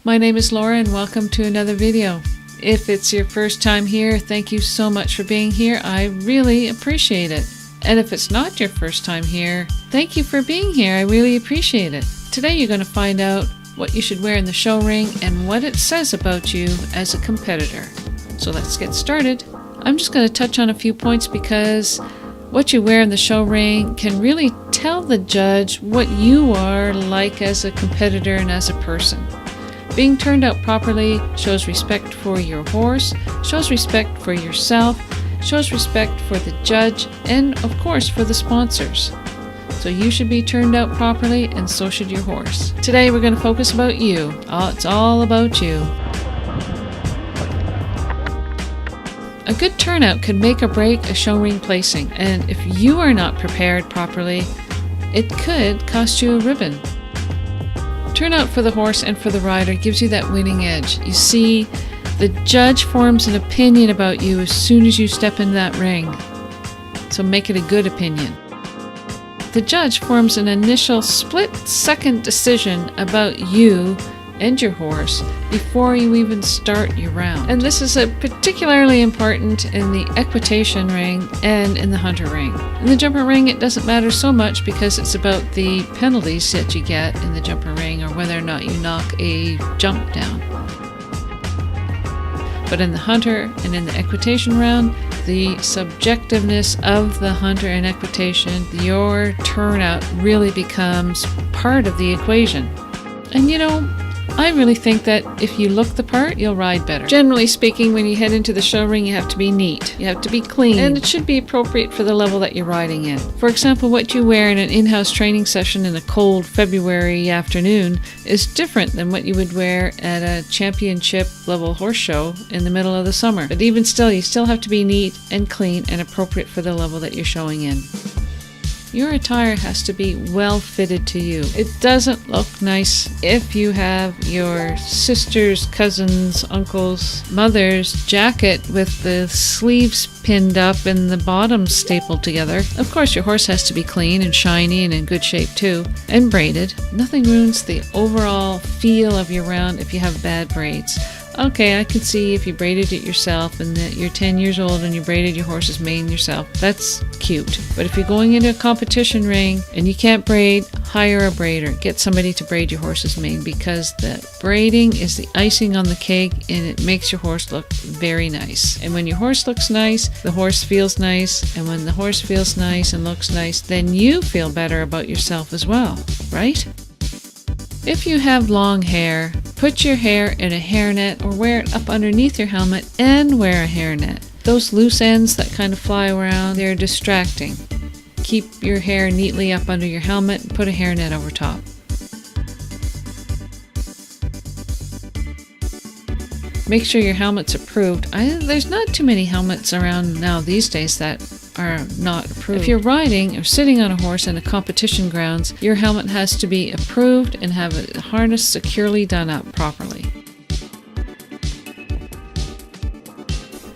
My name is Laura and welcome to another video. If it's your first time here, thank you so much for being here. I really appreciate it. And if it's not your first time here, thank you for being here. I really appreciate it. Today you're going to find out what you should wear in the show ring and what it says about you as a competitor. So let's get started. I'm just going to touch on a few points because what you wear in the show ring can really tell the judge what you are like as a competitor and as a person. Being turned out properly shows respect for your horse, shows respect for yourself, shows respect for the judge, and of course for the sponsors. So you should be turned out properly, and so should your horse. Today we're going to focus about you. It's all about you. A good turnout could make or break a show ring placing, and if you are not prepared properly, it could cost you a ribbon. Turnout for the horse and for the rider gives you that winning edge. You see, the judge forms an opinion about you as soon as you step in that ring. So make it a good opinion. The judge forms an initial split-second decision about you and your horse before you even start your round. And this is particularly important in the equitation ring and in the hunter ring. In the jumper ring, it doesn't matter so much because it's about the penalties that you get in the jumper ring or whether or not you knock a jump down. But in the hunter and in the equitation round, the subjectiveness of the hunter and equitation, your turnout really becomes part of the equation. And you know, I really think that if you look the part, you'll ride better. Generally speaking, when you head into the show ring, you have to be neat. You have to be clean. And it should be appropriate for the level that you're riding in. For example, what you wear in an in-house training session in a cold February afternoon is different than what you would wear at a championship level horse show in the middle of the summer. But even still, you still have to be neat and clean and appropriate for the level that you're showing in. Your attire has to be well fitted to you. It doesn't look nice if you have your sister's, cousin's, uncle's, mother's jacket with the sleeves pinned up and the bottoms stapled together. Of course, your horse has to be clean and shiny and in good shape too, and braided. Nothing ruins the overall feel of your round if you have bad braids. Okay, I can see if you braided it yourself and that you're 10 years old and you braided your horse's mane yourself. That's cute. But if you're going into a competition ring and you can't braid, hire a braider. Get somebody to braid your horse's mane because the braiding is the icing on the cake and it makes your horse look very nice. And when your horse looks nice, the horse feels nice. And when the horse feels nice and looks nice, then you feel better about yourself as well, right? If you have long hair, put your hair in a hairnet or wear it up underneath your helmet and wear a hairnet. Those loose ends that kind of fly around, they're distracting. Keep your hair neatly up under your helmet and put a hairnet over top. Make sure your helmet's approved. There's not too many helmets around now these days that are not approved. If you're riding or sitting on a horse in a competition grounds, your helmet has to be approved and have a harness securely done up properly.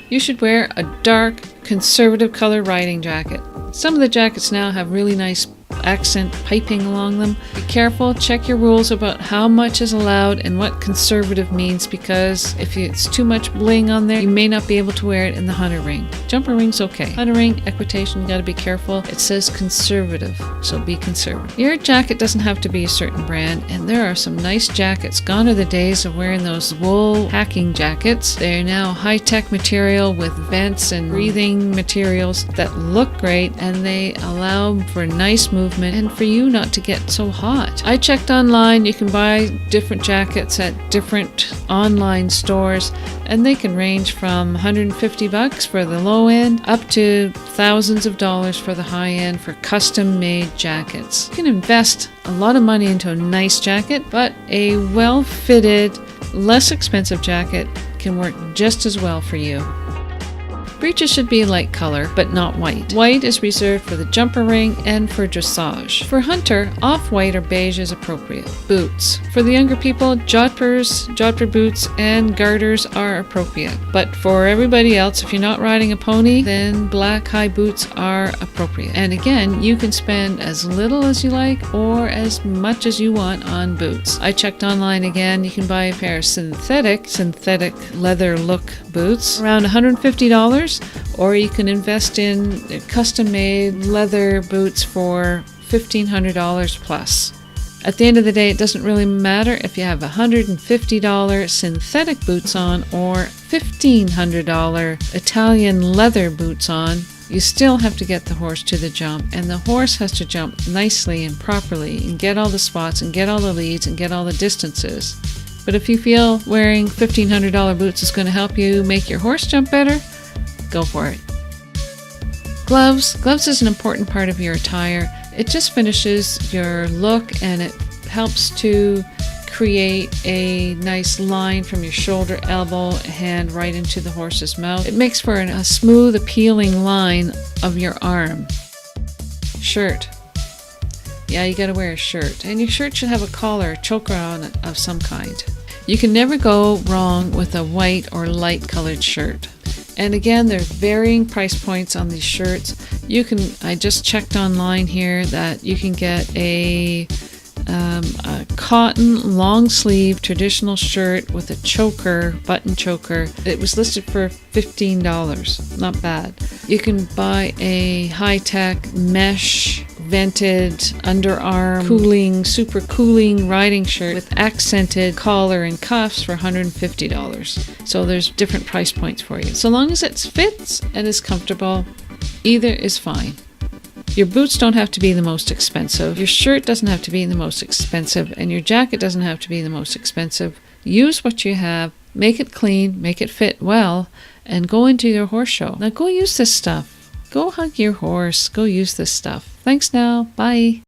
You should wear a dark, conservative color riding jacket. Some of the jackets now have really nice accent piping along them. Be careful, check your rules about how much is allowed and what conservative means because if it's too much bling on there, you may not be able to wear it in the hunter ring. Jumper ring's okay. Hunter ring, equitation, you gotta be careful. It says conservative, so be conservative. Your jacket doesn't have to be a certain brand, and there are some nice jackets. Gone are the days of wearing those wool hacking jackets. They're now high-tech material with vents and breathing materials that look great, and they allow for nice movement and for you not to get so hot. I checked online. You can buy different jackets at different online stores and they can range from $150 for the low end up to thousands of dollars for the high end for custom made jackets. You can invest a lot of money into a nice jacket, but a well fitted, less expensive jacket can work just as well for you. Breeches should be a light color, but not white. White is reserved for the jumper ring and for dressage. For hunter, off-white or beige is appropriate. Boots. For the younger people, jodhpur boots and garters are appropriate. But for everybody else, if you're not riding a pony, then black high boots are appropriate. And again, you can spend as little as you like or as much as you want on boots. I checked online again. You can buy a pair of synthetic leather look boots around $150, or you can invest in custom-made leather boots for $1,500 plus. At the end of the day, it doesn't really matter if you have $150 synthetic boots on or $1,500 Italian leather boots on. You still have to get the horse to the jump, and the horse has to jump nicely and properly and get all the spots and get all the leads and get all the distances. But if you feel wearing $1,500 boots is going to help you make your horse jump better, go for it. Gloves. Gloves is an important part of your attire. It just finishes your look, and it helps to create a nice line from your shoulder, elbow, hand right into the horse's mouth. It makes for a smooth, appealing line of your arm. Shirt. Yeah, you gotta wear a shirt. And your shirt should have a collar, a choker on it of some kind. You can never go wrong with a white or light colored shirt. And again, there are varying price points on these shirts. I just checked online here that you can get a cotton long sleeve traditional shirt with a choker, button choker. It was listed for $15. Not bad. You can buy a high-tech mesh vented underarm super cooling riding shirt with accented collar and cuffs for $150. So there's different price points for you. So long as it fits and is comfortable, either is fine. Your boots don't have to be the most expensive. Your shirt doesn't have to be the most expensive, and your jacket doesn't have to be the most expensive. Use what you have, make it clean, make it fit well, and go into your horse show. Now go use this stuff. Go hug your horse. Go use this stuff. Thanks now. Bye.